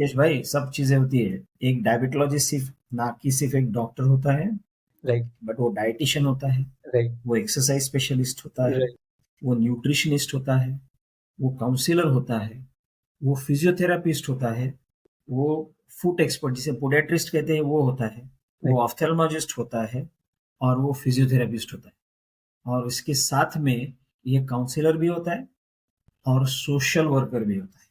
यश भाई सब चीजें होती है। एक डायबिटोलॉजिस्ट सिर्फ ना कि सिर्फ एक डॉक्टर होता है, राइट। बट वो डाइटिशियन होता है, राइट। वो एक्सरसाइज स्पेशलिस्ट होता है, राइट। वो न्यूट्रिशनिस्ट होता है, वो काउंसलर होता है, वो फिजियोथेरापिस्ट होता है, वो फूड एक्सपर्ट जिसे पोडियाट्रिस्ट कहते हैं वो होता है, वो राइट। ऑफ्थेल्मोलॉजिस्ट होता है, और वो फिजियोथेरापिस्ट होता है। और इसके साथ में ये काउंसलर भी होता है और सोशल वर्कर भी होता है।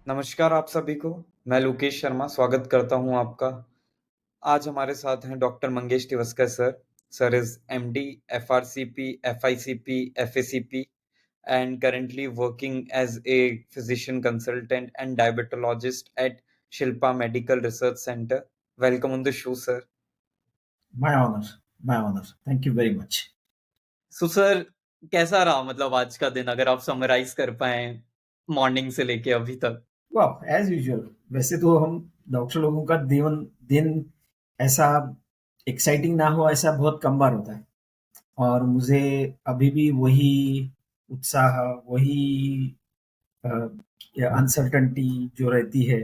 नमस्कार आप सभी को। मैं लोकेश शर्मा स्वागत करता हूं आपका। आज हमारे साथ हैं doctor Mangesh Tiwaskar sir. Sir is MD, FRCP, FICP, FACP and currently working as a physician consultant and diabetologist at Shilpa Medical Research Center. Welcome on the show, sir. My honour, my honour, thank you very much. So, sir, कैसा रहा मतलब आज का दिन अगर आप summarise कर पाए मॉर्निंग से लेके अभी तक? वाह, एज यूजुअल। वैसे तो हम डॉक्टर लोगों का दिन दिन ऐसा एक्साइटिंग ना हो ऐसा बहुत कम बार होता है। और मुझे अभी भी वही उत्साह, वही अनसर्टनिटी जो रहती है,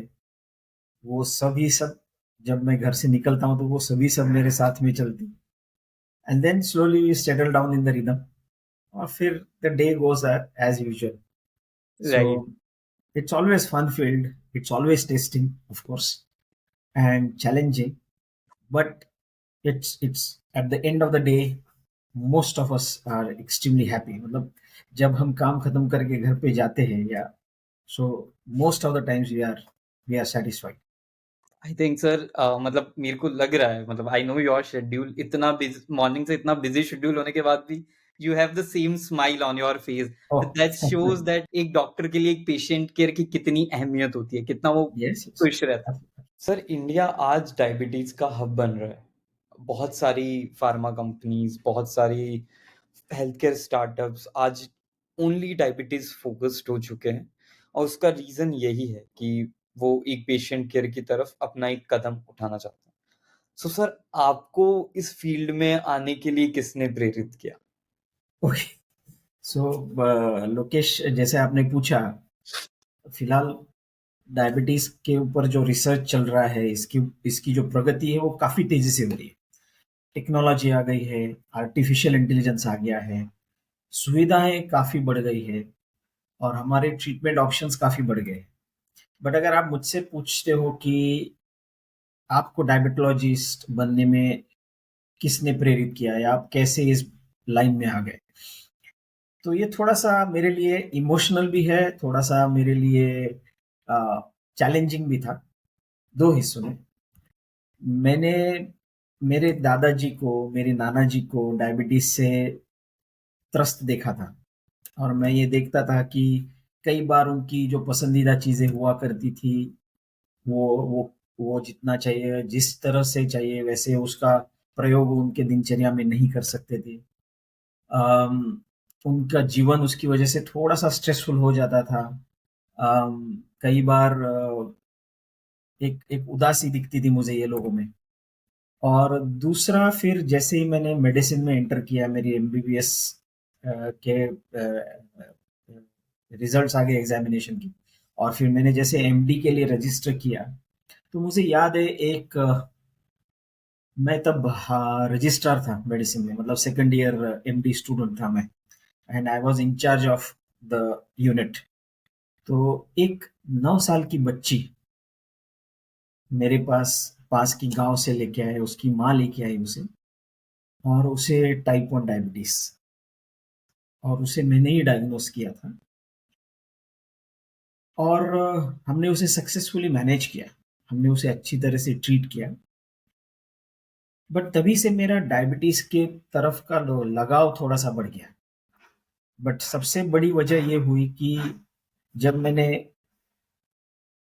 वो सभी सब जब मैं घर से निकलता हूँ तो वो सभी सब मेरे साथ में चलती। And then slowly we settle down in the rhythm, और फिर the day goes as usual. So right. it's always fun filled, it's always testing, of course, and challenging, but it's at the end of the day most of us are extremely happy। मतलब जब हम काम खत्म करके घर पे जाते हैं या so most of the times we are satisfied। I think sir मतलब मेरे को लग रहा है मतलब आई नो योर शेड्यूल इतना मॉर्निंग से इतना बिजी शेड्यूल होने के बाद भी you have the same smile on your face. Oh, that thank you shows very much। That एक डॉक्टर के लिए एक पेशेंट केयर की कितनी अहमियत होती है, कितना वो Yes, yes, खुश रहता है। absolutely। सर, इंडिया आज डायबिटीज का हब बन रहा है। बहुत सारी फार्मा कंपनीज, बहुत सारी हेल्थ केयर स्टार्टअप्स आज ओनली डायबिटीज फोकस्ड हो चुके हैं, और उसका रीजन यही है कि वो एक पेशेंट केयर की तरफ अपना एक कदम उठाना चाहते हैं। सो सर, आपको इस फील्ड में आने के लिए किसने प्रेरित किया? ओके, सो लोकेश, जैसे आपने पूछा, फिलहाल डायबिटीज के ऊपर जो रिसर्च चल रहा है, इसकी इसकी जो प्रगति है वो काफी तेजी से हो रही है। टेक्नोलॉजी आ गई है, आर्टिफिशियल इंटेलिजेंस आ गया है, सुविधाएं काफी बढ़ गई है, और हमारे ट्रीटमेंट ऑप्शंस काफी बढ़ गए। बट अगर आप मुझसे पूछते हो कि आपको डायबिटोलॉजिस्ट बनने में किसने प्रेरित किया या आप कैसे इस लाइन में आ गए, तो ये थोड़ा सा मेरे लिए इमोशनल भी है, थोड़ा सा मेरे लिए चैलेंजिंग भी था। दो हिस्सों में। मैंने मेरे दादाजी को, मेरे नाना जी को डायबिटीज से त्रस्त देखा था, और मैं ये देखता था कि कई बार उनकी जो पसंदीदा चीजें हुआ करती थी, वो जितना चाहिए, जिस तरह से चाहिए वैसे उसका प्रयोग उनके दिनचर्या में नहीं कर सकते थे। उनका जीवन उसकी वजह से थोड़ा सा स्ट्रेसफुल हो जाता था। कई बार एक एक उदासी दिखती थी मुझे ये लोगों में। और दूसरा, फिर जैसे ही मैंने मेडिसिन में एंटर किया, मेरी एमबीबीएस के रिजल्ट्स आ गए एग्जामिनेशन की, और फिर मैंने जैसे एमडी के लिए रजिस्टर किया, तो मुझे याद है एक मैं तब रजिस्ट्रार था मेडिसिन में, मतलब सेकंड ईयर एमडी स्टूडेंट था मैं, and I was in charge of the unit. तो एक 9 साल की बच्ची मेरे पास की गांव से लेके आए, उसकी माँ लेके आई उसे, और उसे टाइप 1 डायबिटीज, और उसे मैंने ही डायग्नोस किया था। और हमने उसे सक्सेसफुली मैनेज किया, हमने उसे अच्छी तरह से ट्रीट किया। बट तभी से मेरा डायबिटीज के तरफ का लगाव थोड़ा सा बढ़ गया। बट सबसे बड़ी वजह ये हुई कि जब मैंने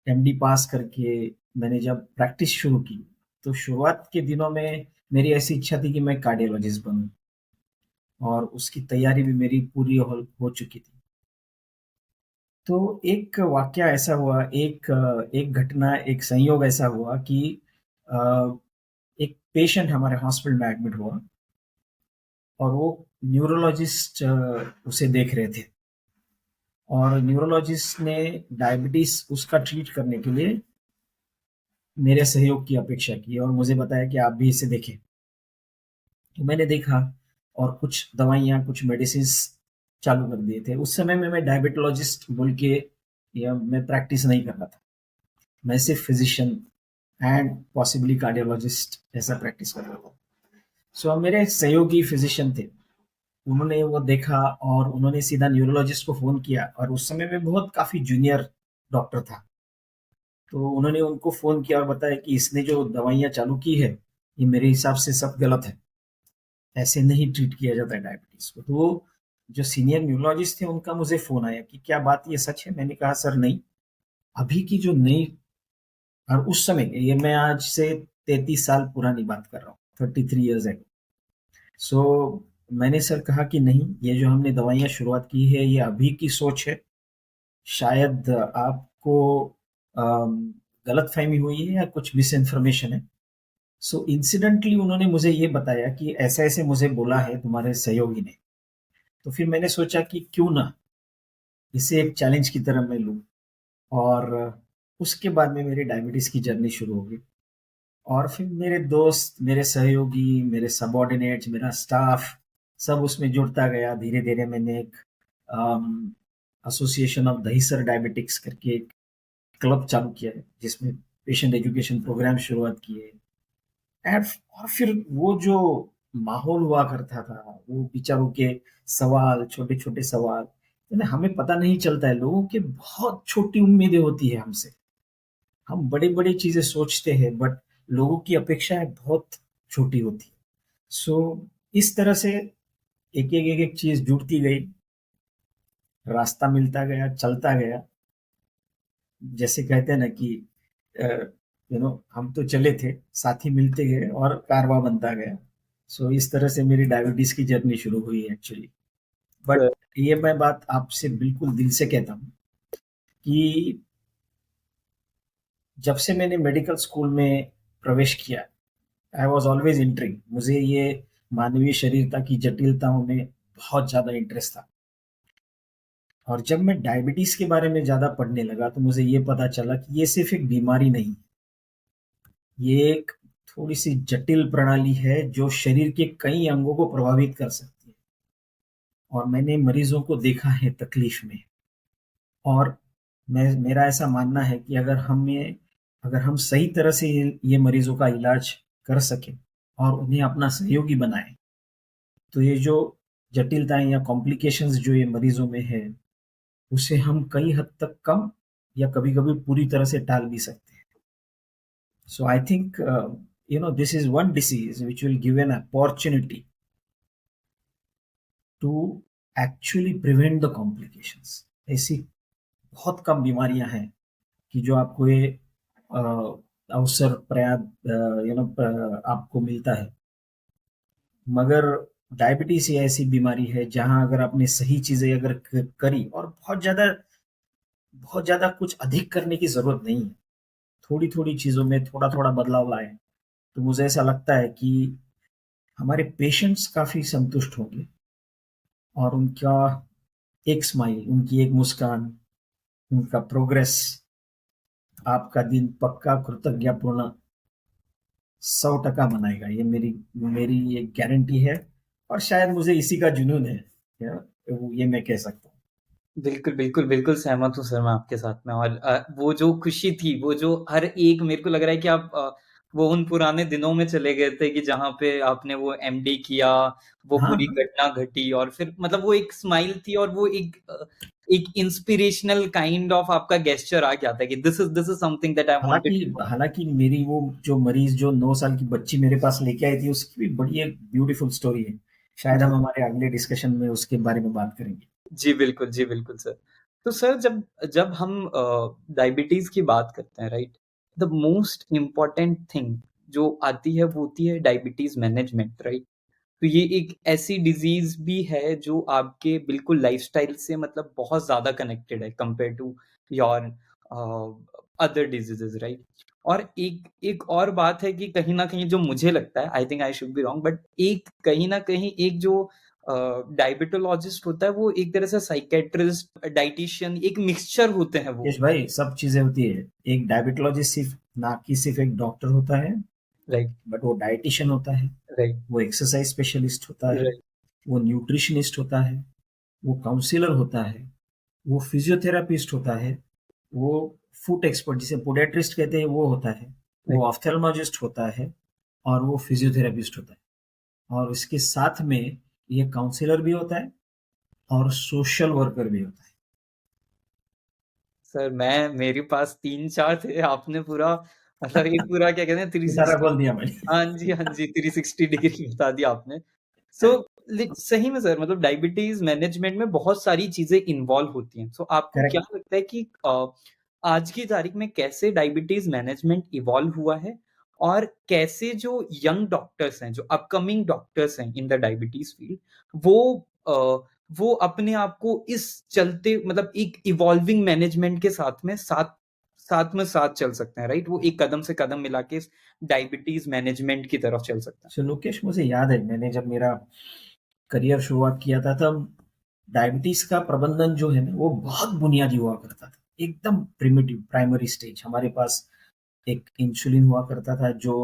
एमडी पास करके मैंने जब प्रैक्टिस शुरू की, तो शुरुआत के दिनों में मेरी ऐसी इच्छा थी कि मैं कार्डियोलॉजिस्ट बनूं, और उसकी तैयारी भी मेरी पूरी हो चुकी थी। तो एक वाकया ऐसा हुआ, एक घटना, एक संयोग ऐसा हुआ कि अ, एक पेशेंट हमारे हॉस्पिटल में एडमिट हुआ, और वो न्यूरोलॉजिस्ट उसे देख रहे थे, और न्यूरोलॉजिस्ट ने डायबिटीज उसका ट्रीट करने के लिए मेरे सहयोग की अपेक्षा की और मुझे बताया कि आप भी इसे देखें। तो मैंने देखा और कुछ दवाइयाँ, कुछ मेडिसिन्स चालू कर दिए थे। उस समय में मैं डायबिटोलॉजिस्ट बोल के या मैं प्रैक्टिस नहीं कर रहा था। मैं सिर्फ फिजिशियन एंड पॉसिबली कार्डियोलॉजिस्ट ऐसा प्रैक्टिस कर रहा था। सो अब मेरे सहयोगी फिजिशियन थे, उन्होंने वो देखा और उन्होंने सीधा न्यूरोलॉजिस्ट को फ़ोन किया, और उस समय मैं बहुत काफ़ी जूनियर डॉक्टर था। तो उन्होंने उनको फ़ोन किया और बताया कि इसने जो दवाइयाँ चालू की है, ये मेरे हिसाब से सब गलत है। ऐसे नहीं ट्रीट किया जाता है डायबिटीज़ को। तो जो सीनियर न्यूरोलॉजिस्ट थे उनका मुझे फ़ोन आया कि क्या बात ये सच है? मैंने कहा सर नहीं, अभी की जो नई, और उस समय ये मैं आज से 33 साल पुरानी बात कर रहा हूँ, 33 इयर्स एगो। सो मैंने सर कहा कि नहीं, ये जो हमने दवाइयाँ शुरुआत की है ये अभी की सोच है, शायद आपको अम, गलतफ़हमी हुई है या कुछ मिस इन्फॉर्मेशन है। सो इंसिडेंटली उन्होंने मुझे ये बताया कि ऐसे-ऐसे मुझे बोला है तुम्हारे सहयोगी ने। तो फिर मैंने सोचा कि क्यों ना इसे एक चैलेंज की तरह मैं लूँ, और उसके बाद में मेरी डायबिटीज़ की जर्नी शुरू हो गई। और फिर मेरे दोस्त, मेरे सहयोगी, मेरे सबॉर्डिनेट्स, मेरा स्टाफ सब उसमें जुड़ता गया। धीरे-धीरे मैंने एक अम, एसोसिएशन ऑफ दहीसर डायबिटिक्स करके एक क्लब चालू किया है, जिसमें पेशेंट एजुकेशन प्रोग्राम शुरुआत किए। एंड और फिर वो जो माहौल हुआ करता था, वो बेचारों के सवाल, छोटे-छोटे सवाल, यानी हमें पता नहीं चलता है, लोगों की बहुत छोटी उम्मीदें होती है हमसे। हम बड़ी-बड़ी चीज़ें सोचते हैं, बट लोगों की अपेक्षाएँ बहुत छोटी होती हैं। सो इस तरह से एक-एक, एक-एक चीज़ जुड़ती गई, रास्ता मिलता गया, चलता गया। जैसे कहते हैं ना कि अ, हम तो चले थे, साथी मिलते गए और कारवां बनता गया। सो इस तरह से मेरी डायबिटीज़ की जर्नी शुरू हुई एक्चुअली। बट ये मैं बात आपसे बिल्कुल दिल से कहता हूँ कि जब से मैंने मेडिकल स्कूल में प्रवेश किया, आई वॉज ऑलवेज इंट्रिग्ड। मुझे ये मानवीय शरीरता की जटिलताओं में बहुत ज़्यादा इंटरेस्ट था, और जब मैं डायबिटीज़ के बारे में ज़्यादा पढ़ने लगा तो मुझे ये पता चला कि ये सिर्फ एक बीमारी नहीं, ये एक थोड़ी सी जटिल प्रणाली है जो शरीर के कई अंगों को प्रभावित कर सकती है। और मैंने मरीजों को देखा है तकलीफ में, और मेरा ऐसा मानना है कि अगर हम सही तरह से ये मरीजों का इलाज कर सकें और उन्हें अपना सहयोगी बनाएं, तो ये जो जटिलताएं या कॉम्प्लिकेशंस जो ये मरीजों में है, उसे हम कई हद तक कम या कभी-कभी पूरी तरह से टाल भी सकते हैं। So I think this is one disease which will give an opportunity to actually prevent the complications। ऐसी बहुत कम बीमारियां हैं कि जो आपको ये अ, अवसर आपको मिलता है, मगर डायबिटीज ये ऐसी बीमारी है जहां अगर आपने सही चीजें अगर करी, और बहुत ज्यादा कुछ अधिक करने की जरूरत नहीं है, थोड़ी थोड़ी चीजों में थोड़ा थोड़ा बदलाव लाए, तो मुझे ऐसा लगता है कि हमारे पेशेंट्स काफी संतुष्ट होंगे, और उनका एक स्माइल, उनकी एक मुस्कान, उनका प्रोग्रेस आपका दिन पक्का कृतज्ञतापूर्ण 100% बनाएगा। ये मेरी मेरी ये गारंटी है, और शायद मुझे इसी का जुनून है, ये मैं कह सकता हूँ। बिल्कुल, बिल्कुल, बिल्कुल सहमत हूँ सर मैं आपके साथ में और वो जो खुशी थी, वो जो हर एक मेरे को लग रहा है कि आप वो उन पुराने दिनों में चले गए थे कि जहाँ पे आपने वो एमडी किया, वो हाँ, पूरी हाँ। घटना घटी और फिर मतलब वो एक स्माइल थी और वो एक इंस्पिरेशनल काइंड ऑफ आपका गेस्चर आ गया था कि this is something that I wanted हालाँकि टू डू। हालाँकि मेरी वो जो मरीज़ जो 9 साल की बच्ची मेरे पास लेके आई थी, उसकी भी बड़ी एक ब्यूटीफुल स्टोरी है। शायद जी। हम हमारे अगले डिस्कशन में उसके बारे में बात करेंगे। जी, बिल्कुल सर। तो सर जब जब हम डायबिटीज़ की बात करते हैं right? The most important thing जो आती है वो होती है डायबिटीज़ मैनेजमेंट राइट? तो ये एक ऐसी डिज़ीज़ भी है जो आपके बिल्कुल लाइफ़स्टाइल से मतलब बहुत ज़्यादा कनेक्टेड है compare to your other diseases, right? और एक एक और बात है कि कहीं ना कहीं जो मुझे लगता है, I think I should be wrong, but एक कहीं ना कहीं एक जो डायबिटोलॉजिस्ट होता है वो एक तरह से साइकेट्रिस्ट, डाइटिशियन, एक मिक्सचर होते हैं वो। यश भाई, सब चीजें होती है। एक डायबिटोलॉजिस्ट सिर्फ ना कि सिर्फ एक डॉक्टर होता है, राइट, बट वो डाइटिशियन होता है, राइट, वो एक्सरसाइज स्पेशलिस्ट होता है, राइट, वो न्यूट्रिशनिस्ट होता है, वो काउंसलर होता है, वो फिजियोथेरापिस्ट होता है, वो फूड एक्सपर्ट जिसे पोडियाट्रिस्ट कहते हैं वो होता है, वो राइट। ऑफ्थेल्मोलॉजिस्ट होता है, और वो फिजियोथेरापिस्ट होता है। और इसके साथ में ये काउंसलर भी होता है और सोशल वर्कर भी होता है। सर मैं मेरे पास 3-4 थे, आपने पूरा मतलब एक पूरा क्या कहते हैं सारा 360। बोल दिया मैंने। हाँ जी, हाँ जी, 360 डिग्री बता दिया आपने। सो सही में सर, मतलब डायबिटीज़ मैनेजमेंट में बहुत सारी चीज़ें इन्वॉल्व होती हैं। सो आपको क्या करेक्ट। लगता है कि आज की तारीख में कैसे डायबिटीज़ मैनेजमेंट इवॉल्व हुआ है? और कैसे जो यंग डॉक्टर्स हैं, जो अपकमिंग डॉक्टर्स हैं इन द डायबिटीज़ फील्ड, वो वो अपने आप को इस चलते मतलब एक इवॉल्विंग मैनेजमेंट के साथ चल सकते हैं, राइट? वो एक कदम से कदम मिला के इस डायबिटीज़ मैनेजमेंट की तरफ चल सकते हैं। सो लोकेश, मुझे याद है मैंने जब मेरा करियर शुरुआत किया था तब डायबिटीज का प्रबंधन जो है ना वो बहुत बुनियादी हुआ करता था, एकदम प्रिमिटिव प्राइमरी स्टेज। हमारे पास एक इंसुलिन हुआ करता था जो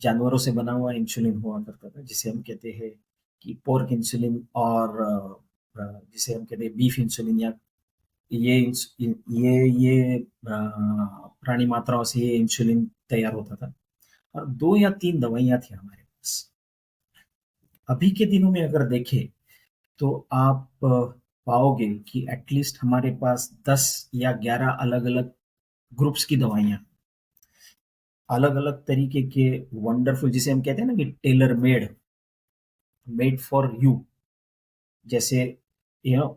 जानवरों से बना हुआ इंसुलिन हुआ करता था, जिसे हम कहते हैं कि पोर्क इंसुलिन, और जिसे हम कहते हैं बीफ इंसुलिन, या ये प्राणी मात्राओं से ये इंसुलिन तैयार होता था। और 2 या 3 दवाइयाँ थी हमारे पास। अभी के दिनों में अगर देखें तो आप पाओगे कि एटलीस्ट हमारे पास 10 या 11 अलग अलग ग्रुप्स की दवाइयाँ, अलग अलग तरीके के वंडरफुल, जिसे हम कहते हैं ना कि tailor made, made for you. जैसे यू नो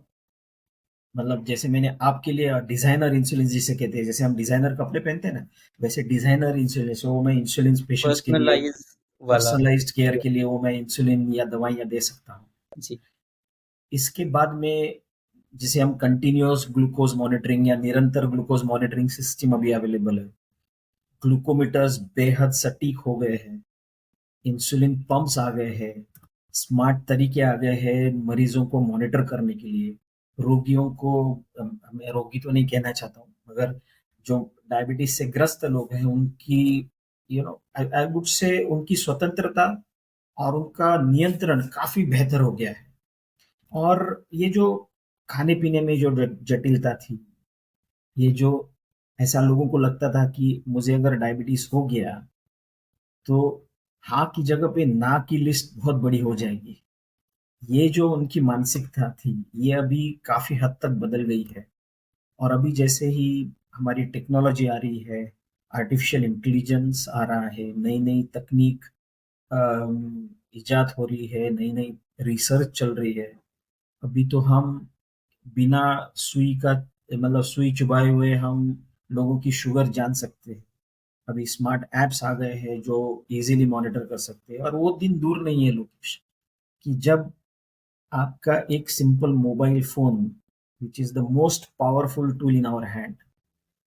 मतलब जैसे मैंने आपके लिए डिजाइनर इंसुलिन जिसे कहते हैं, जैसे हम डिजाइनर कपड़े पहनते हैं ना, वैसे डिजाइनर इंसुलिन, सो वो मैं इंसुलिन पेशेंट्स के लिए, पर्सनलाइज़ वाला। पर्सनलाइज्ड केयर के लिए वो मैं इंसुलिन या दवाइयाँ दे सकता हूँ। जी, इसके बाद में जिसे हम कंटिन्यूअस ग्लूकोज मॉनिटरिंग या निरंतर ग्लूकोज मॉनिटरिंग सिस्टम अभी अवेलेबल है। ग्लूकोमीटर्स बेहद सटीक हो गए हैं, इंसुलिन पंप्स आ गए हैं, स्मार्ट तरीके आ गए हैं मरीजों को मॉनिटर करने के लिए। रोगियों को, मैं रोगी तो नहीं कहना चाहता हूँ, मगर जो डायबिटीज से ग्रस्त लोग हैं उनकी, आई वुड से उनकी स्वतंत्रता और उनका नियंत्रण काफी बेहतर हो गया है। और ये जो खाने पीने में जो जटिलता थी, ये जो ऐसा लोगों को लगता था कि मुझे अगर डायबिटीज हो गया तो हाँ की जगह पे ना की लिस्ट बहुत बड़ी हो जाएगी, ये जो उनकी मानसिकता थी, ये अभी काफी हद तक बदल गई है। और अभी जैसे ही हमारी टेक्नोलॉजी आ रही है, आर्टिफिशियल इंटेलिजेंस आ रहा है, नई नई तकनीक इजाद हो रही है, नई नई रिसर्च चल रही है, अभी तो हम बिना सुई का, मतलब सुई चुभाए हुए हम लोगों की शुगर जान सकते हैं। अभी स्मार्ट एप्स आ गए हैं जो इजीली मॉनिटर कर सकते हैं, और वो दिन दूर नहीं है लोकेश, कि जब आपका एक simple mobile phone, which is the most powerful tool in our hand,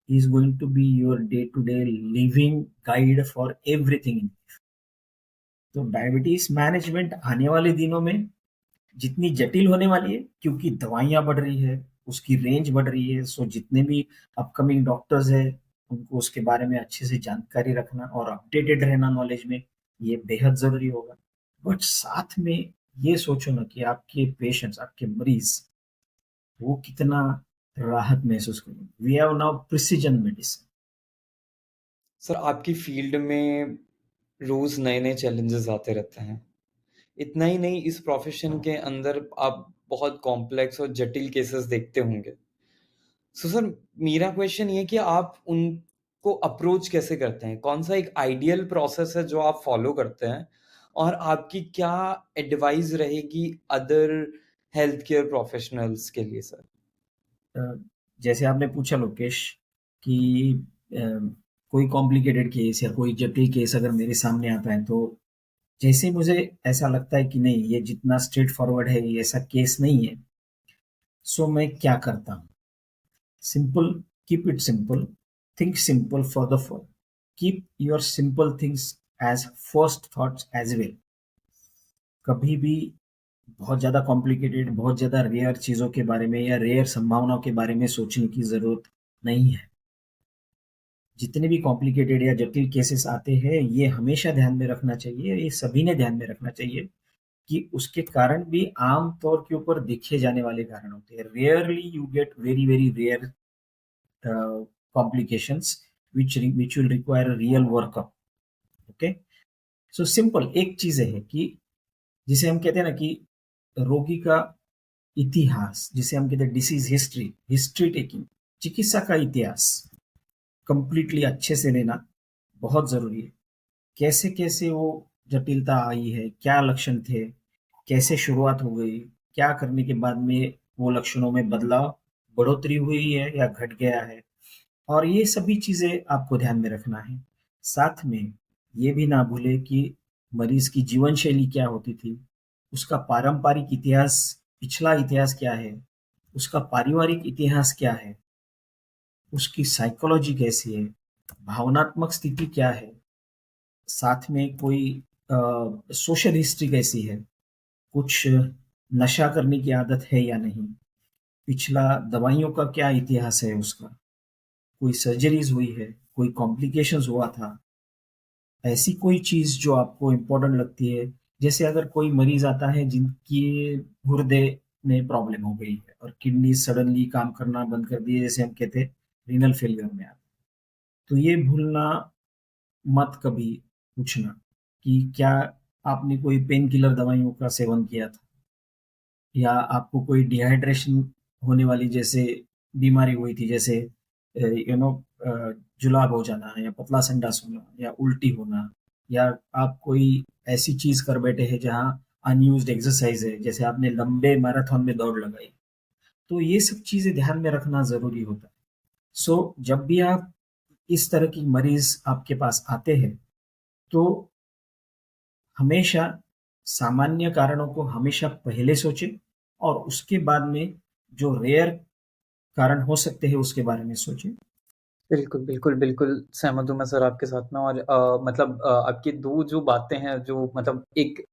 is going to be your day to day living guide for everything. तो डायबिटीज मैनेजमेंट आने वाले दिनों में जितनी जटिल होने वाली है, क्योंकि दवाइयाँ बढ़ रही है, उसकी रेंज बढ़ रही है, सो जितने भी अपकमिंग डॉक्टर्स हैं उनको उसके बारे में अच्छे से जानकारी रखना और अपडेटेड रहना नॉलेज में, ये बेहद ज़रूरी होगा। बट साथ में ये सोचो ना कि आपके पेशेंट्स, आपके मरीज, वो कितना राहत महसूस करेंगे। We have now precision medicine. Sir आपकी फील्ड में रोज़ नए-नए चैलेंजेस आते रहते हैं। इतना ही नहीं, इस प्रोफ़ेशन के अंदर आप बहुत कॉम्प्लेक्स और जटिल केसेस देखते होंगे। सो सर मेरा क्वेश्चन ये है कि आप उनको अप्रोच कैसे करते हैं? कौन-सा एक आइडियल प्रोसेस है जो आप फ़ॉलो करते हैं? और आपकी क्या एडवाइस रहेगी अदर हेल्थ केयर प्रोफ़ेशनल्स के लिए सर? अ, जैसे आपने पूछा लोकेश कि अ, कोई कॉम्प्लिकेटेड केस या कोई जटिल केस अगर मेरे सामने आता है, तो जैसे मुझे ऐसा लगता है कि नहीं, ये जितना स्ट्रेट फॉरवर्ड है ये ऐसा केस नहीं है, सो मैं क्या करता हूँ, simple, keep it simple. think simple for the fun. Keep your simple things as first thoughts as well. कभी भी बहुत ज़्यादा कॉम्प्लिकेटेड, बहुत ज़्यादा रेयर चीज़ों के बारे में या रेयर संभावनाओं के बारे में सोचने की ज़रूरत नहीं है। जितने भी कॉम्प्लिकेटेड या जटिल केसेस आते हैं, ये हमेशा ध्यान में रखना चाहिए, ये सभी ने ध्यान में रखना चाहिए कि उसके कारण भी आम तौर के ऊपर देखे जाने वाले कारण होते हैं। Rarely you get very, very rare complications which will require a real workup. Okay? So simple एक चीज़ है कि जिसे हम कहते हैं ना कि रोगी का इतिहास, जिसे हम कहते हैं डिसीज़ हिस्ट्री, हिस्ट्री टेकिंग, चिकित्सा का इतिहास कंप्लीटली अच्छे से लेना बहुत ज़रूरी है। कैसे-कैसे वो जटिलता आई है, क्या लक्षण थे, कैसे शुरुआत हो गई, क्या करने के बाद में वो लक्षणों में बदलाव, बढ़ोतरी हुई है या घट गया है, और ये सभी चीज़ें आपको ध्यान में रखना है। साथ में ये भी ना भूलें कि मरीज़ की जीवन शैली क्या होती थी, उसका पारंपरिक इतिहास, पिछला इतिहास क्या है, उसका पारिवारिक इतिहास क्या है, उसकी साइकोलॉजी कैसी है, भावनात्मक स्थिति क्या है, साथ में कोई सोशल हिस्ट्री कैसी है, कुछ नशा करने की आदत है या नहीं, पिछला दवाइयों का क्या इतिहास है उसका, कोई सर्जरीज हुई है, कोई कॉम्प्लिकेशंस हुआ था, ऐसी कोई चीज़ जो आपको इम्पोर्टेंट लगती है। जैसे अगर कोई मरीज आता है जिनकी गुर्दे में प्रॉब्लम हो गई है और किडनी सडनली काम करना बंद कर दिए, जैसे हम कहते हैं रीनल फेलियर में आता, तो ये भूलना मत कभी पूछना कि क्या आपने कोई पेन किलर दवाइयों का सेवन किया था या आपको कोई डिहाइड्रेशन होने वाली जैसे बीमारी हुई थी, जैसे यू नो जुलाब हो जाना या पतला संडास होना या उल्टी होना, या आप कोई ऐसी चीज कर बैठे हैं जहाँ अनयूज्ड एक्सरसाइज है, जैसे आपने लंबे मैराथन में दौड़ लगाई, तो ये सब चीजें ध्यान में रखना जरूरी होता है। सो जब भी आप इस तरह की मरीज आपके पास आते हैं, तो हमेशा सामान्य कारणों को हमेशा पहले सोचें और उसके बाद में जो रेयर कारण हो सकते हैं उसके बारे में सोचें। बिल्कुल, बिल्कुल, बिल्कुल सहमत हूँ मैं सर आपके साथ में और मतलब आपकी 2 जो बातें हैं जो मतलब एक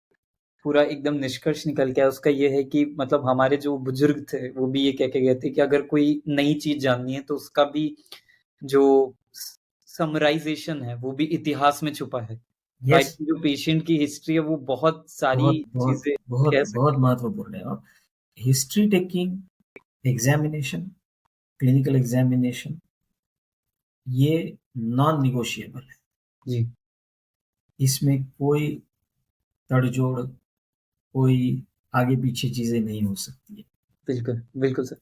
पूरा एकदम निष्कर्ष निकल के आया उसका ये है कि मतलब हमारे जो बुजुर्ग थे, वो भी ये कह के गए थे कि अगर कोई नई चीज़ जाननी है तो उसका भी जो स समराइज़ेशन है, वो भी इतिहास में छुपा है। Yes, right? जो पेशेंट की हिस्ट्री है वो बहुत सारी बहुत बहुत चीज़ें बहुत कह बहुत सकती है। महत्वपूर्ण है। और history taking, examination, clinical examination, ये नॉन निगोशिएबल है। जी, इसमें कोई तड़जोड़, कोई आगे पीछे चीजें नहीं हो सकती है। बिल्कुल, बिल्कुल सर।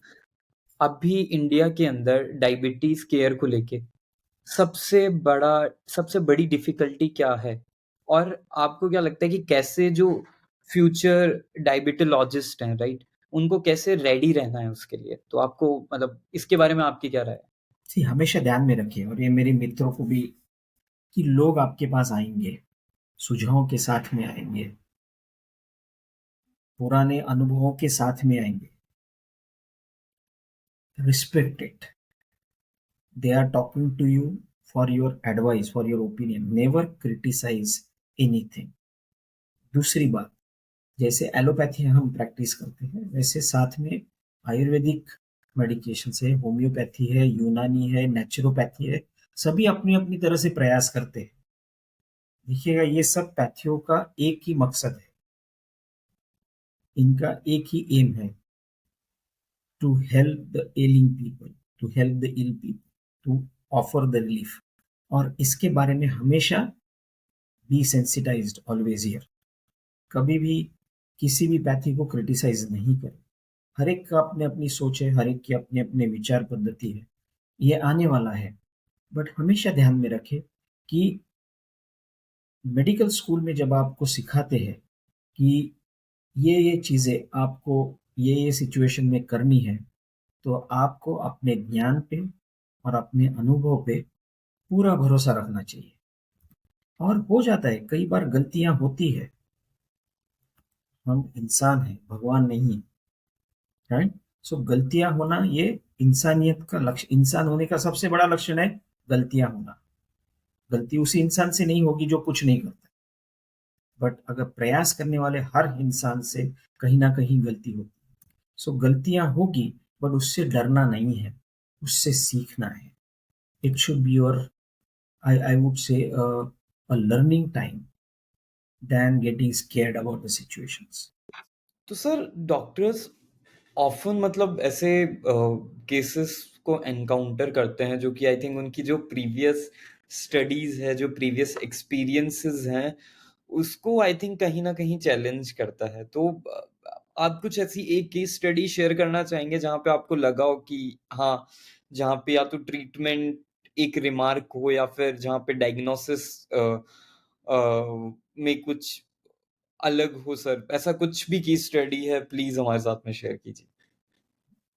अभी इंडिया के अंदर डायबिटीज़ केयर को लेके सबसे बड़ा सबसे बड़ी डिफ़िकल्टी क्या है? और आपको क्या लगता है कि कैसे जो फ्यूचर डायबिटोलॉजिस्ट हैं, राइट? उनको कैसे रेडी रहना है उसके लिए? तो आपको मतलब इसके बारे में आपकी क्या राय है? हमेशा ध्यान में रखिए, और ये मेरे मित्रों को भी, कि लोग आपके पास आएंगे, सुझावों के साथ में आएंगे, पुराने अनुभवों के साथ में आएंगे। Respect it. They are talking to you for your advice, for your opinion, never criticise anything. दूसरी बात, जैसे एलोपैथी हम प्रैक्टिस करते हैं, वैसे साथ में आयुर्वेदिक मेडिकेशन है, होम्योपैथी है, यूनानी है, नेचुरोपैथी है, सभी अपनी अपनी तरह से प्रयास करते हैं। देखिएगा, ये सब पैथियों का एक ही मकसद है, इनका एक ही एम है, to help the ailing people, to help the ill people, to offer the relief. और इसके बारे में हमेशा बी सेंसिटाइज्ड ऑलवेज हियर। कभी भी किसी भी पैथी को क्रिटिसाइज नहीं करें। हर एक का अपने अपनी सोच है, हर एक की अपने अपने विचार पद्धति है, ये आने वाला है। बट हमेशा ध्यान में रखें कि मेडिकल स्कूल में जब आपको सिखाते हैं कि ये चीज़ें आपको ये सिचुएशन में करनी है, तो आपको अपने ज्ञान पे और अपने अनुभव पे पूरा भरोसा रखना चाहिए। और हो जाता है, कई बार गलतियां होती है, हम इंसान हैं, भगवान नहीं है, राइट? सो गलतियां होना ये इंसानियत का लक्ष्य, इंसान होने का सबसे बड़ा लक्षण है गलतियाँ होना। गलती उसी इंसान से नहीं होगी जो कुछ नहीं करता, बट अगर प्रयास करने वाले हर इंसान से कहीं न कहीं गलती होती है। सो गलतियाँ होगी, बट उससे डरना नहीं है, उससे सीखना है। It should be your, I would say, a learning time than getting scared about the situations. तो सर डॉक्टर्स ऑफ़न मतलब ऐसे केसेस को एनकाउंटर करते हैं जो कि आई थिंक उनकी जो प्रीवियस स्टडीज़ है, जो प्रीवियस एक्सपीरियंसेस हैं, उसको आई थिंक कहीं न कहीं चैलेंज करता है। तो आप कुछ ऐसी एक केस स्टडी शेयर करना चाहेंगे जहाँ पे आपको लगा हो कि हाँ, जहाँ पे या तो ट्रीटमेंट एक रिमार्क हो या फिर जहाँ पे डायग्नोसिस में कुछ अलग हो सर, ऐसा कुछ भी केस स्टडी है प्लीज़ हमारे साथ में शेयर कीजिए।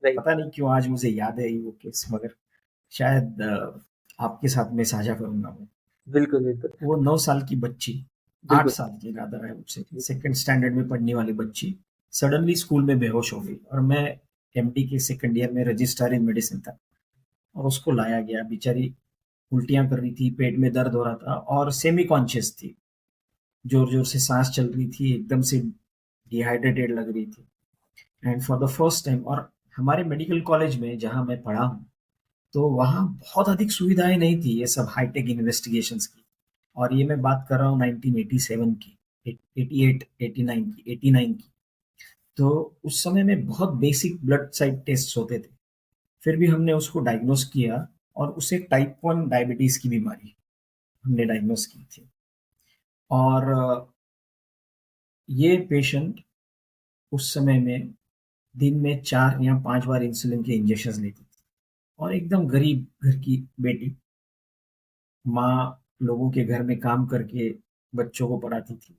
राइट। पता नहीं क्यों आज मुझे याद है वो केस, मगर शायद आपके साथ में साझा करूँगा मैं। बिल्कुल, बिल्कुल। वो 9 साल की बच्ची, 8 बिल्कुल। साल की rather I would say, second standard में पढ़ने वाली बच्ची सडनली स्कूल में बेहोश हो गई, और मैं एमडी के सेकंड ईयर में रजिस्ट्रार इन मेडिसिन था, और उसको लाया गया। बेचारी उल्टियाँ कर रही थी, पेट में दर्द हो रहा था और सेमी कॉन्शियस थी। ज़ोर-ज़ोर से साँस चल रही थी, एकदम से डिहाइड्रेटेड लग रही थी। And for the first time, और हमारे मेडिकल कॉलेज में जहाँ मैं पढ़ा हूँ, तो वहाँ बहुत अधिक सुविधाएँ नहीं थी ये सब हाई-टेक इन्वेस्टिगेशंस की। और ये मैं बात कर रहा हूँ 1987 की, 88, 89 की, 89 की। तो उस समय में बहुत बेसिक ब्लड साइड टेस्ट्स होते थे। फिर भी हमने उसको डायग्नोज़ किया, और उसे टाइप 1 डायबिटीज़ की बीमारी हमने डायग्नोज़ की थी। और ये पेशेंट उस समय में दिन में 4 या 5 बार इंसुलिन के इंजेक्शंस लेती थी, और एकदम गरीब घर की बेटी, माँ लोगों के घर में काम करके बच्चों को पढ़ाती थी।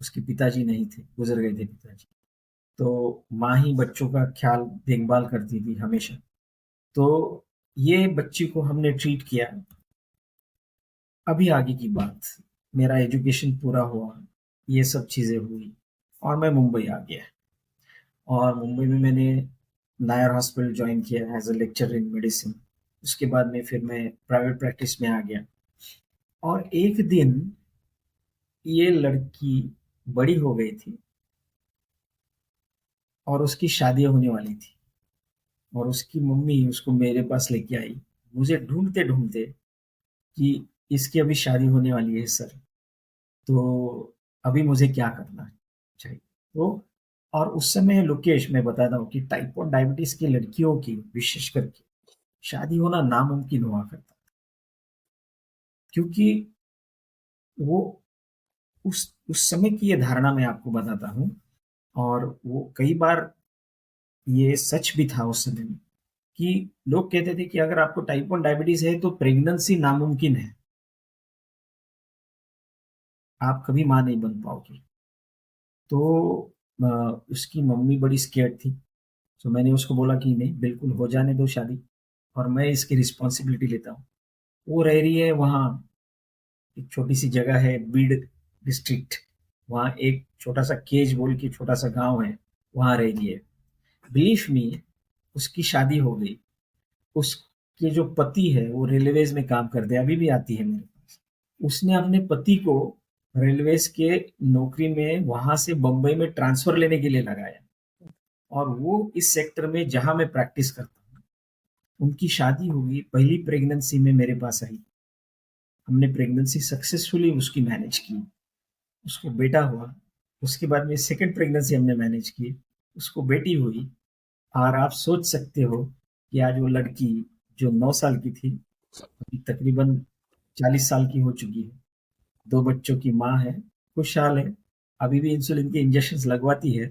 उसके पिताजी नहीं थे, गुज़र गए थे पिताजी। तो माँ ही बच्चों का ख़्याल देखभाल करती थी हमेशा। तो ये बच्ची को हमने ट्रीट किया। अभी आगे की बात, मेरा एजुकेशन पूरा हुआ, ये सब चीज़ें हुई, और मैं मुंबई आ गया। और मुंबई में मैंने नायर हॉस्पिटल जॉइन किया as a lecturer in medicine. उसके बाद में फिर मैं प्राइवेट प्रैक्टिस में आ गया, और एक दिन ये लड़की बड़ी हो गई थी, और उसकी शादी होने वाली थी, और उसकी मम्मी उसको मेरे पास लेके आई, मुझे ढूँढते-ढूँढते, कि इसकी अभी शादी होने वाली है सर, तो अभी मुझे क्या करना चाहिए? तो और उस समय लोकेश, मैं बताता हूँ कि टाइप 1 डायबिटीज़ की लड़कियों की विशेष करके शादी होना नामुमकिन हुआ करता, क्योंकि वो उस समय की ये धारणा मैं आपको बताता हूँ, और वो कई बार ये सच भी था उस समय में, कि लोग कहते थे कि अगर आपको टाइप 1 डायबिटीज़ है तो प्रेगनेंसी नामुमकिन है, आप कभी माँ नहीं बन पाओगे। तो अ, उसकी मम्मी बड़ी स्केर्ड थी, तो मैंने उसको बोला कि नहीं, बिल्कुल हो जाने दो शादी, और मैं इसकी रिस्पॉन्सिबिलिटी लेता हूँ। वो रह रही है वहाँ, एक छोटी-सी जगह है बीड डिस्ट्रिक्ट, वहाँ एक छोटा-सा केज बोल के छोटा-सा गाँव है, वहाँ रह रही है। बिलीव मी, उसकी शादी हो गई। उसके जो पति है वो रेलवेज़ में काम करते हैं, अभी भी आती है मेरे पास। उसने अपने पति को रेलवेज़ के नौकरी में वहाँ से बम्बई में ट्रांसफ़र लेने के लिए लगाया, और वो इस सेक्टर में जहाँ मैं प्रैक्टिस करता हूँ, उनकी शादी हो गई, पहली प्रेग्नेंसी में मेरे पास आई। हमने प्रेग्नेंसी सक्सेसफुली उसकी मैनेज की, उसको बेटा हुआ। उसके बाद में सेकंड प्रेग्नेंसी हमने मैनेज की, उसको बेटी हुई। और आप सोच सकते हो कि आज वो लड़की जो 9 साल की थी, अभी तकरीबन 40 साल की हो चुकी है। 2 बच्चों की माँ है, खुशहाल है, अभी भी इंसुलिन के इंजेक्शंस लगवाती है,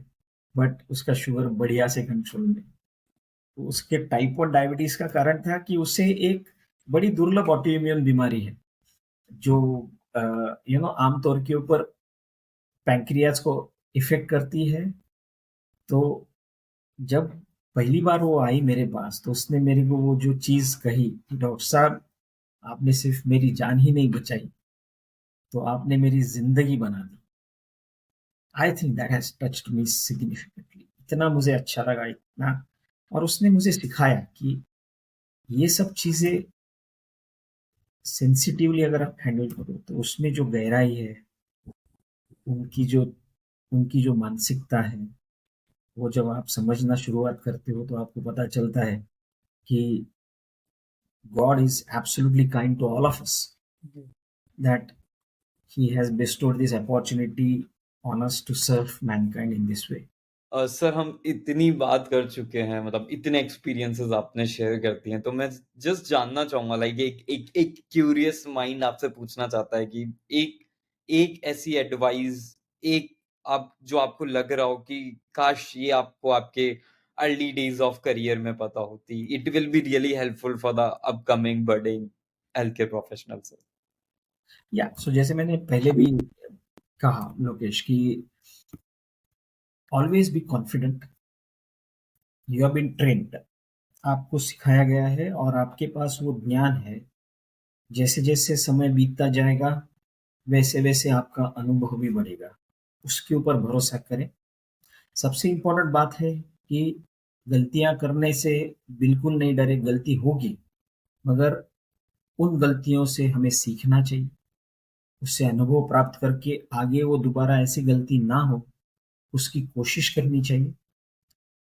बट उसका शुगर बढ़िया से कंट्रोल में। तो उसके टाइप 1 डायबिटीज़ का कारण था कि उसे एक बड़ी दुर्लभ ऑटोइम्यून बीमारी है, जो अ, आम तौर के ऊपर पैंक्रियाज़ को इफ़ेक्ट करती है। तो जब पहली बार वो आई मेरे पास, तो उसने मेरे को वो जो चीज़ कही कि डॉक्टर साहब, आपने सिर्फ़ मेरी जान ही नहीं बचाई, तो आपने मेरी ज़िंदगी बना दी। I think that has touched me significantly. इतना मुझे अच्छा लगा, इतना। और उसने मुझे सिखाया कि ये सब चीज़ें सेंसिटिवली अगर आप हैंडल करो तो उसमें जो गहराई है, उनकी जो उनकी जो मानसिकता है, वो जब आप समझना शुरुआत करते हो तो आपको पता चलता है कि God is absolutely kind to all of us, that he has bestowed this opportunity on us to serve mankind in this way. Sir हम इतनी बात कर चुके हैं, मतलब इतने एक्सपीरियंसेस आपने शेयर कर दिए हैं, तो मैं जस्ट जानना चाहूंगा, लाइक एक क्यूरियस माइंड आपसे पूछना चाहता है कि एक एक ऐसी एडवाइस, एक आप जो आपको लग रहा हो कि काश ये आपको आपके अर्ली डेज ऑफ करियर में पता होती, it will be really helpful for the upcoming budding health care professional sir. या सो जैसे मैंने पहले भी कहा लोकेश कि always be confident, you have been trained, आपको सिखाया गया है और आपके पास वो ज्ञान है। जैसे जैसे समय बीतता जाएगा वैसे वैसे आपका अनुभव भी बढ़ेगा, उसके ऊपर भरोसा करें। सबसे इम्पोर्टेंट बात है कि गलतियां करने से बिल्कुल नहीं डरे, गलती होगी, मगर उन गलतियों से हमें सीखना चाहिए, उससे अनुभव प्राप्त करके आगे वो दोबारा ऐसी गलती ना हो उसकी कोशिश करनी चाहिए।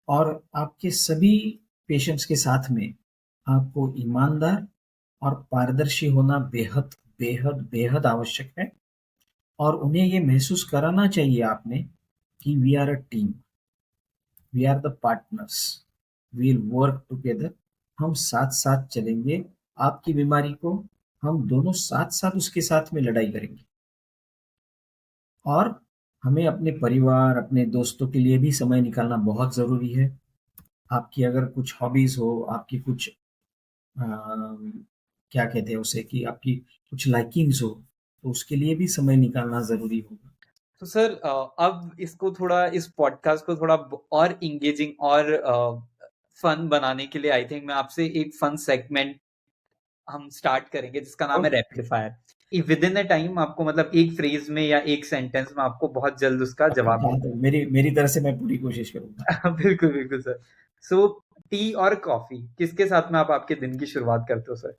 और आपके सभी पेशेंट्स के साथ में आपको ईमानदार और पारदर्शी होना बेहद बेहद बेहद आवश्यक है। और उन्हें ये महसूस कराना चाहिए आपने कि we are a team, we are the partners, we'll work together, हम साथ साथ चलेंगे। आपकी बीमारी को हम दोनों साथ साथ उसके साथ में लड़ाई करेंगे। और हमें अपने परिवार, अपने दोस्तों के लिए भी समय निकालना बहुत ज़रूरी है। आपकी अगर कुछ हॉबीज़ हो, आपकी कुछ क्या कहते हैं उसे, कि आपकी कुछ लाइकिंग्स हो, तो उसके लिए भी समय निकालना ज़रूरी होगा। तो सर अब इसको थोड़ा, इस पॉडकास्ट को थोड़ा और इंगेजिंग और फन बनाने के लिए आई थिंक मैं आपसे एक फन सेगमेंट हम स्टार्ट करेंगे जिसका नाम है okay, rapid fire. With in a time आपको, मतलब एक फ्रेज में या एक सेंटेंस में आपको बहुत जल्द उसका पक्का जवाब जहाँ तक मेरी मेरी तरफ से मैं पूरी कोशिश करूँगा। देना। बिल्कुल बिल्कुल सर। सो टी और कॉफी किसके साथ में आप आपके दिन की शुरुआत करते हो सर?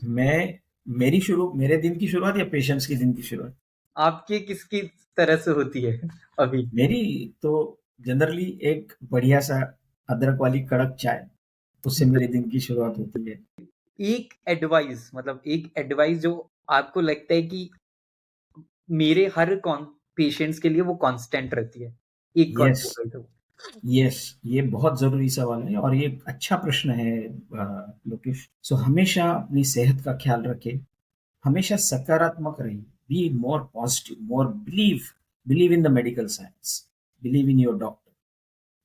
मैं मेरे दिन की शुरुआत या पेशेंट्स के दिन की शुरुआत? आपकी किसकी तरह से होती है अभी? मेरी तो जनरली एक बढ़िया सा अदरक वाली कड़क चाय, उससे मेरे दिन की शुरुआत होती है। एक एडवाइस, मतलब एक एडवाइस जो आपको लगता है कि मेरे हर कौन पेशेंट्स के लिए वो कांस्टेंट रहती है, एक कौन यस, सी एडवाइस है वो? यस, ये बहुत ज़रूरी सवाल है और ये अच्छा प्रश्न है लोकेश। सो हमेशा अपनी सेहत का ख्याल रखें, हमेशा सकारात्मक रहिए, be more positive, more believe in the medical science, believe in your doctor,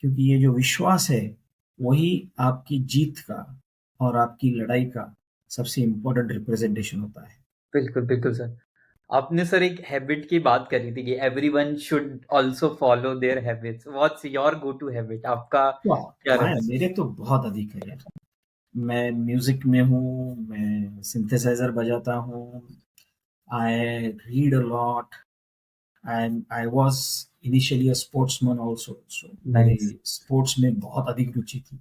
क्योंकि ये जो विश्वास है वही आपकी जीत का और आपकी लड़ाई का सबसे इम्पोर्टेंट रिप्रेजेंटेशन होता है। बिल्कुल बिल्कुल सर। आपने सर एक हैबिट की बात करी थी कि everyone should also follow their habits. What's your go to habit? आपका वाह, क्या मैं रहता है? मेरे तो बहुत अधिक है यार। मैं म्यूजिक में हूँ, मैं सिंथेसाइजर बजाता हूँ, I read a lot, and I was initially a sportsman also, so मेरी नाइस। स्पोर्ट्स में बहुत अधिक रुचि थी।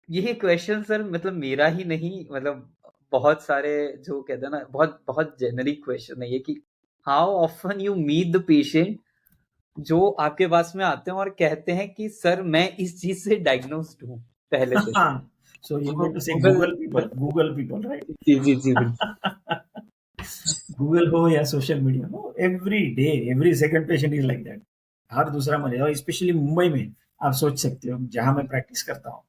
ये क्वेश्चन सर मतलब मेरा ही नहीं, मतलब बहुत सारे जो कहते हैं ना, बहुत बहुत जेनरिक क्वेश्चन है ये कि how often you meet the patient जो आपके पास में आते हैं और कहते हैं कि सर मैं इस चीज से डायग्नोस्ड हूँ पहले से। सो यू वो mean to say Google. Google people, right? जी जी जी बिल्कुल। गूगल हो या सोशल मीडिया हो, every day every second patient is like that. हर दूसरा मरीज, और स्पेशली मुंबई में आप सोच सकते हो जहां मैं प्रैक्टिस करता हूँ,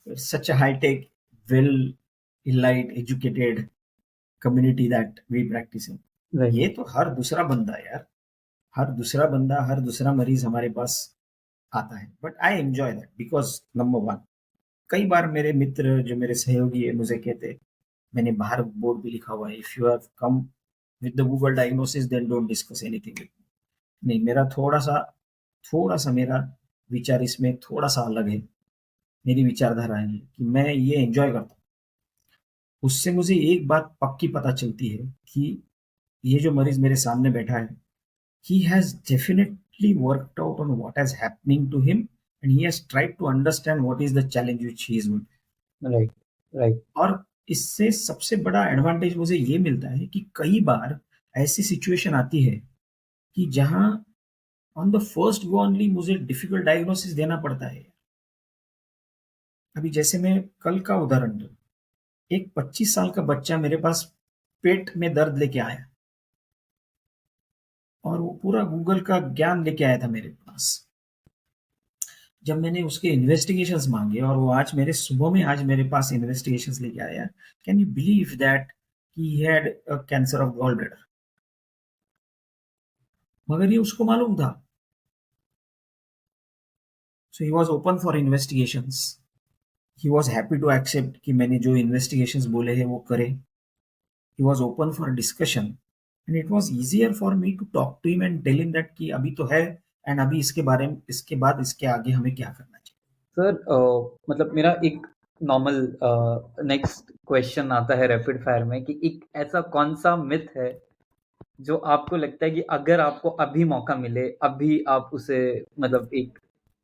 such a high tech, well elite educated community that we practise in. Right. ये तो हर दूसरा बंदा यार, हर दूसरा बंदा, हर दूसरा मरीज हमारे पास आता है, but I enjoy that because number one, कई बार मेरे मित्र जो मेरे सहयोगी है मुझे कहते, मैंने बाहर बोर्ड भी लिखा हुआ है, if you have come with the Google diagnosis then don't discuss anything with me. नहीं, मेरा थोड़ा सा मेरा विचार इसमें थोड़ा सा अलग है। मेरी विचारधारा है कि मैं ये एंजॉय करता हूँ। उससे मुझे एक बात पक्की पता चलती है कि ये जो मरीज मेरे सामने बैठा है, he has definitely worked out on what is happening to him, and he has tried to understand what is the challenge which he is with। Right. Right. और इससे सबसे बड़ा एडवांटेज मुझे ये मिलता है कि कई बार ऐसी सिचुएशन आती है कि जहाँ on the first go only मुझे डिफिकल्ट डायग्नोसिस देना पड़ता है। अभी जैसे मैं कल का उदाहरण दूँ, एक 25 साल का बच्चा मेरे पास पेट में दर्द लेके आया और वो पूरा गूगल का ज्ञान लेके आया था मेरे पास। जब मैंने उसके इन्वेस्टिगेशंस माँगे और वो आज मेरे पास इन्वेस्टिगेशंस लेके आया, can you believe that he had a cancer of gall bladder? मगर ये उसको मालूम था। So he was open for investigations. He was happy to accept कि मैंने जो इन्वेस्टिगेशंस बोले हैं वो करे। He was open for discussion and it was easier for me to talk to him and tell him that कि अभी तो है एंड अभी इसके बाद इसके आगे हमें क्या करना चाहिए। सर मतलब मेरा एक नॉर्मल नेक्स्ट क्वेश्चन आता है रैपिड फायर में कि एक ऐसा कौन सा मिथ है जो आपको लगता है कि अगर आपको अभी मौका मिले, अभी आप उसे मतलब एक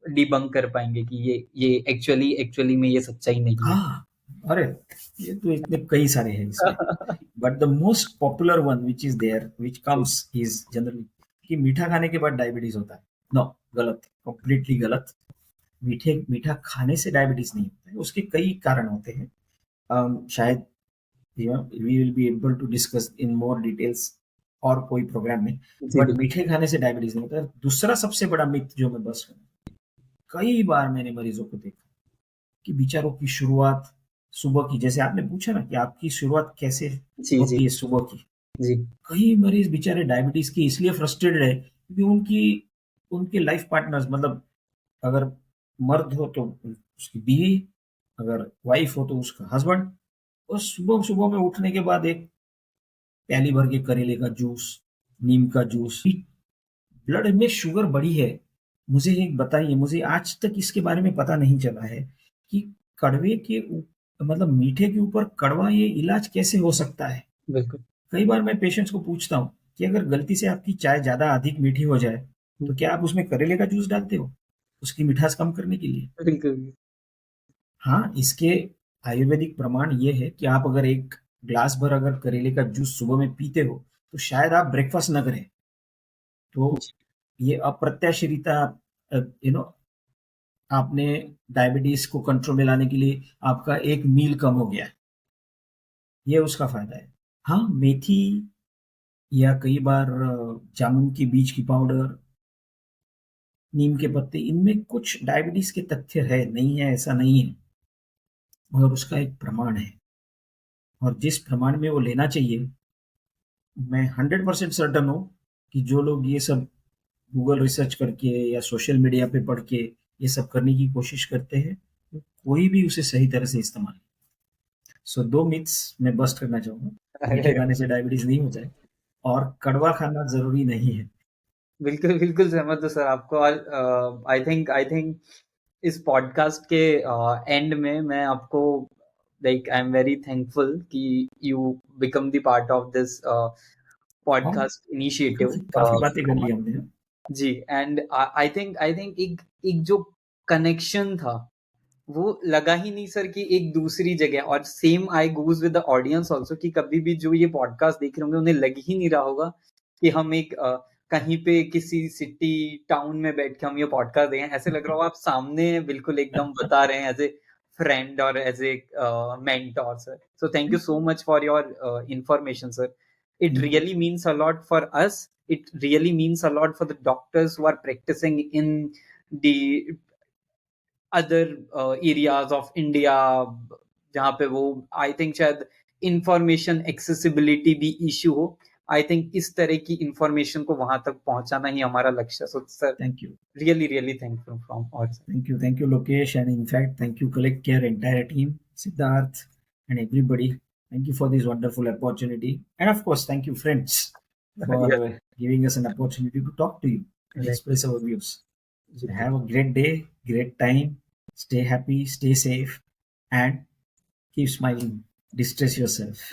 डिबंक कर पाएंगे कि ये एक्चुअली में ये सच्चाई नहीं है? हाँ, अरे ये तो इतने कई सारे हैं इसमें, but the most popular one which is there which जी, कम्स इज जनरली कि मीठा खाने के बाद डायबिटीज होता है। नो, गलत, कंप्लीटली गलत। मीठा खाने से डायबिटीज नहीं होता है, उसके कई कारण होते हैं। शायद we will be able to discuss in more details और कोई प्रोग्राम में। जी, बट मीठे खाने से डायबिटीज नहीं होता है। दूसरा सबसे बड़ा मिथ जो मैं बस कई बार मैंने मरीजों को देखा कि बेचारों की शुरुआत सुबह की, जैसे आपने पूछा ना कि आपकी शुरुआत कैसे जी, जी, होती है सुबह की। जी, कई मरीज बेचारे डायबिटीज की इसलिए फ्रस्ट्रेटेड है क्योंकि उनकी उनके लाइफ पार्टनर्स, मतलब अगर मर्द हो तो उसकी बीवी, अगर वाइफ हो तो उसका हस्बैंड, और सुबह सुबह में उठने के बाद एक प्याली भर के करेले का जूस, नीम का जूस। ब्लड में शुगर बढ़ी है। मुझे एक बताइए, मुझे आज तक इसके बारे में पता नहीं चला है कि कड़वे के मतलब मीठे के ऊपर कड़वा ये इलाज कैसे हो सकता है। बिल्कुल। कई बार मैं पेशेंट्स को पूछता हूँ कि अगर गलती से आपकी चाय ज़्यादा अधिक मीठी हो जाए, हुँ, तो क्या आप उसमें करेले का जूस डालते हो? उसकी मिठास कम करने के लिए? बिल्कुल। हाँ, इसके आयुर्वेदिक प्रमाण ये है कि आप अगर 1 ग्लास भर अगर करेले का जूस सुबह में पीते हो, तो शायद आप ब्रेकफ़ास्ट ना करें। तो जी, ये अप्रत्याशितता, यू नो आपने डायबिटीज़ को कंट्रोल में लाने के लिए आपका एक मील कम हो गया है, ये उसका फ़ायदा है। हाँ, मेथी या कई बार जामुन के बीज की पाउडर, नीम के पत्ते, इनमें कुछ डायबिटीज़ के तथ्य है, नहीं है ऐसा नहीं है, मगर उसका एक प्रमाण है और जिस प्रमाण में वो लेना चाहिए, मैं 100% सर्टेन हूँ कि जो लोग ये सब गूगल रिसर्च करके या सोशल मीडिया पे पढ़ के ये सब करने की कोशिश करते हैं, तो कोई भी उसे सही तरह से इस्तेमाल। सो 2 मिथ्स मैं बस्ट करना चाहूँगा। मीठे अरे! खाने से डायबिटीज़ नहीं होता है और कड़वा खाना ज़रूरी नहीं है। बिल्कुल, बिल्कुल सहमत हूँ सर आपको और आई थिंक इस पॉडकास्ट के एंड में मैं आपको like I am very thankful कि you become the part of this हाँ, पॉडकास्ट इनिशिएटिव काफ़ी बातें कर ली हमने। जी एंड आई थिंक एक एक जो कनेक्शन था वो लगा ही नहीं सर कि एक दूसरी जगह और same I goes with the audience also कि कभी भी जो ये पॉडकास्ट देख रहे होंगे उन्हें लग ही नहीं रहा होगा कि हम एक कहीं पे किसी सिटी टाउन में बैठ के हम ये पॉडकास्ट देख रहे हैं। ऐसे लग रहा होगा आप सामने बिल्कुल एकदम बता रहे हैं एज़ ए फ्रेंड और as a mentor sir. So thank you so much for your information sir. It thank you. really means a lot for us. It really means a lot for the doctors who are practicing in the other areas of India जहाँ पे वो I think शायद information accessibility भी issue हो। आई think इस तरह की information को वहां तक पहुंचाना ही हमारा लक्ष्य है। So sir thank you. Really really thankful from और sir. Thank you, Lokesh, and in fact, thank you, Collect Care entire team, Siddharth, and everybody. Thank you for this wonderful opportunity, and of course, thank you, friends, for yes giving us an opportunity to talk to you and right express our views. So बिल्कुल have a great day, great time. Stay happy, stay safe, and keep smiling. Distress yourself.